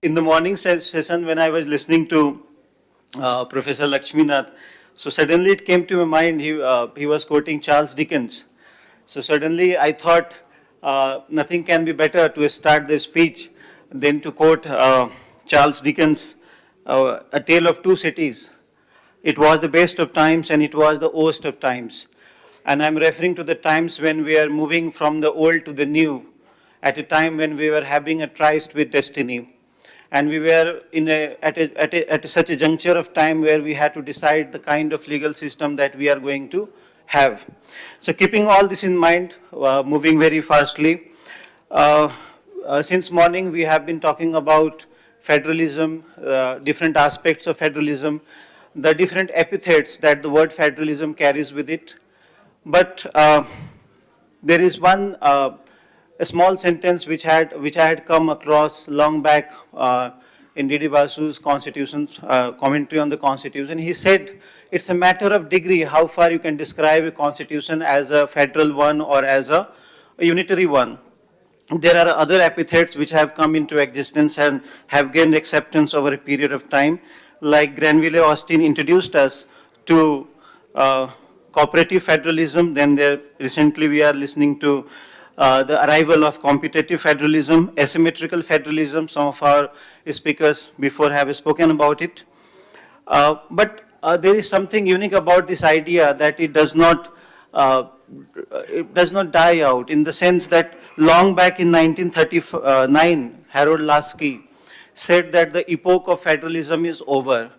In the morning session, when I was listening to Professor Lakshminath, so suddenly it came to my mind, he was quoting Charles Dickens. So suddenly I thought nothing can be better to start the speech than to quote Charles Dickens, A Tale of Two Cities. It was the best of times and it was the worst of times. And I'm referring to the times when we are moving from the old to the new, at a time when we were having a tryst with destiny. And we were at such a juncture of time where we had to decide the kind of legal system that we are going to have. So keeping all this in mind, moving very fastly, since morning we have been talking about federalism, different aspects of federalism, the different epithets that the word federalism carries with it. But there is one a small sentence which I had come across long back in D.D. Basu's commentary on the Constitution. He said it's a matter of degree how far you can describe a Constitution as a federal one or as a unitary one. There are other epithets which have come into existence and have gained acceptance over a period of time, like Granville Austin introduced us to cooperative federalism. Then recently we are listening to the arrival of competitive federalism, asymmetrical federalism. Some of our speakers before have spoken about it. But there is something unique about this idea that it does not die out, in the sense that long back in 1939, Harold Lasky said that the epoch of federalism is over.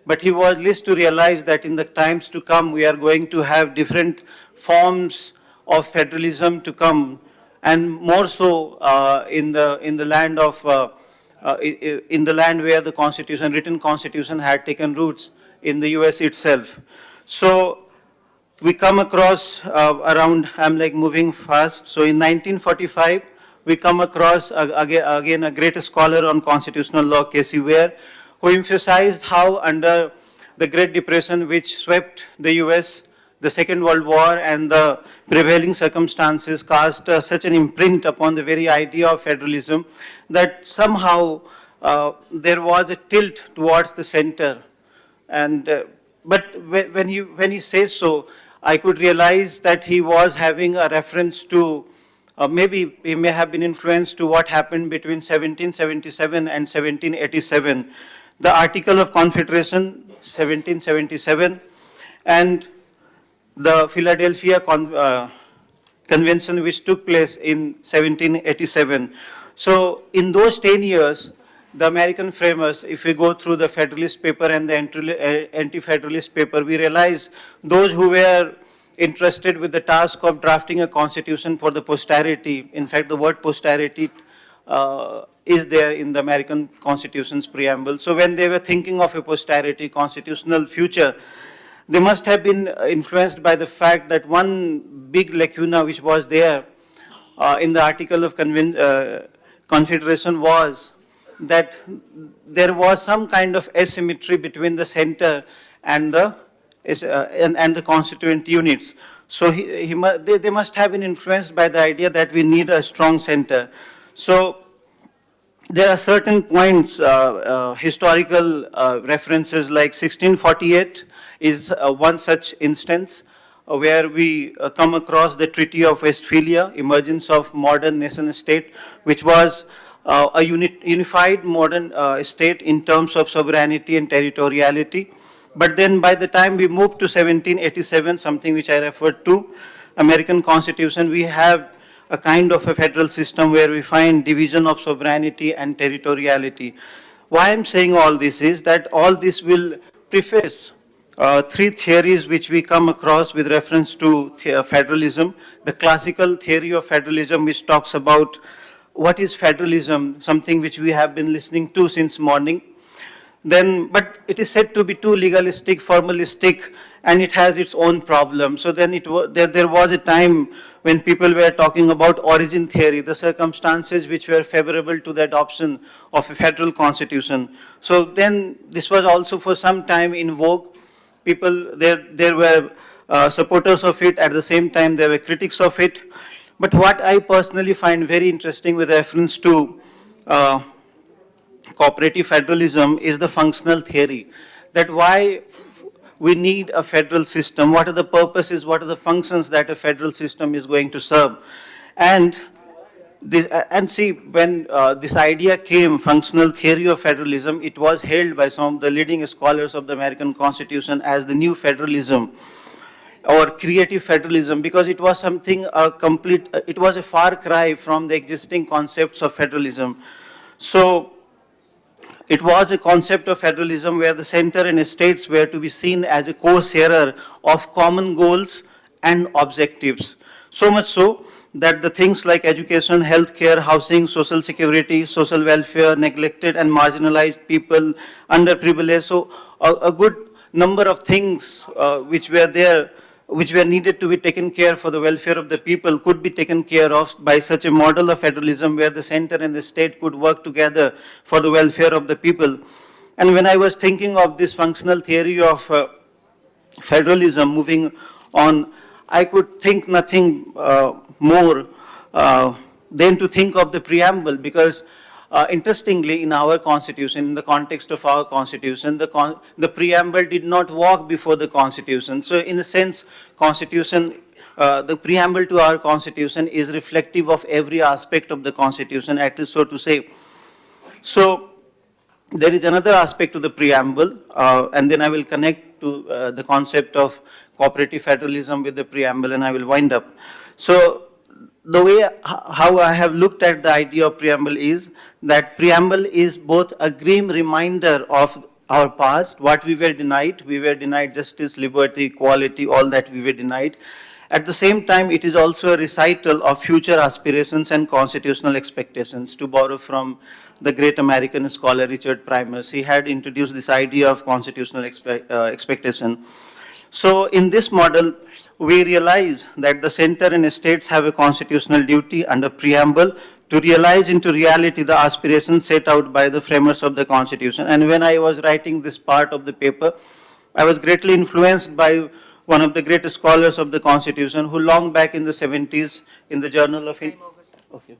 But he was least to realize that in the times to come, we are going to have different forms of federalism to come, and more so in the land of in the land where the Constitution, written Constitution, had taken roots in the U.S. itself. So we come across around, I'm like moving fast. So in 1945, we come across again a great scholar on constitutional law, Casey Ware, who emphasized how under the Great Depression, which swept the U.S., the Second World War and the prevailing circumstances cast such an imprint upon the very idea of federalism that somehow there was a tilt towards the center. And but when he says so, I could realize that he was having a reference to, maybe he may have been influenced to what happened between 1777 and 1787. The Article of Confederation, 1777, and the Philadelphia Convention, which took place in 1787. So in those 10 years, the American framers, if we go through the Federalist paper and the Anti-Federalist paper, we realize those who were interested with the task of drafting a constitution for the posterity, in fact the word posterity is there in the American Constitution's preamble. So when they were thinking of a posterity, constitutional future, they must have been influenced by the fact that one big lacuna which was there in the Article of Confederation was that there was some kind of asymmetry between the center and the constituent units. So they must have been influenced by the idea that we need a strong center. So there are certain points, historical references, like 1648 is one such instance where we come across the Treaty of Westphalia, emergence of modern nation state, which was a unified modern state in terms of sovereignty and territoriality. But then by the time we moved to 1787, something which I referred to, American Constitution, we have a kind of a federal system where we find division of sovereignty and territoriality. Why I'm saying all this is that all this will preface three theories which we come across with reference to federalism. The classical theory of federalism, which talks about what is federalism, something which we have been listening to since morning. Then, but it is said to be too legalistic, formalistic, and it has its own problem. So then there was a time when people were talking about origin theory, the circumstances which were favorable to the adoption of a federal constitution. So then this was also for some time in vogue. People, there were supporters of it, at the same time there were critics of it. But what I personally find very interesting with reference to cooperative federalism is the functional theory, that why we need a federal system, what are the purposes, what are the functions that a federal system is going to serve. And see, when this idea came, functional theory of federalism, it was held by some of the leading scholars of the American Constitution as the new federalism or creative federalism, because it was something it was a far cry from the existing concepts of federalism. So it was a concept of federalism where the center and states were to be seen as a co-sharer of common goals and objectives. So much so that the things like education, healthcare, housing, social security, social welfare, neglected and marginalized people, underprivileged, so a good number of things which were there, which were needed to be taken care for the welfare of the people, could be taken care of by such a model of federalism where the center and the state could work together for the welfare of the people. And when I was thinking of this functional theory of federalism moving on, I could think nothing more than to think of the preamble, because interestingly, in our constitution, in the context of our constitution, the preamble did not walk before the constitution. So in a sense, the preamble to our constitution is reflective of every aspect of the constitution, at least so to say. So there is another aspect to the preamble, and then I will connect to the concept of cooperative federalism with the preamble, and I will wind up. So the way how I have looked at the idea of preamble is that preamble is both a grim reminder of our past, what we were denied. We were denied justice, liberty, equality, all that we were denied. At the same time, it is also a recital of future aspirations and constitutional expectations. To borrow from the great American scholar Richard Primus, he had introduced this idea of constitutional expectation. So in this model, we realize that the center and states have a constitutional duty under preamble to realize into reality the aspirations set out by the framers of the Constitution. And when I was writing this part of the paper, I was greatly influenced by one of the greatest scholars of the Constitution who long back in the 70s in the Journal of... Okay.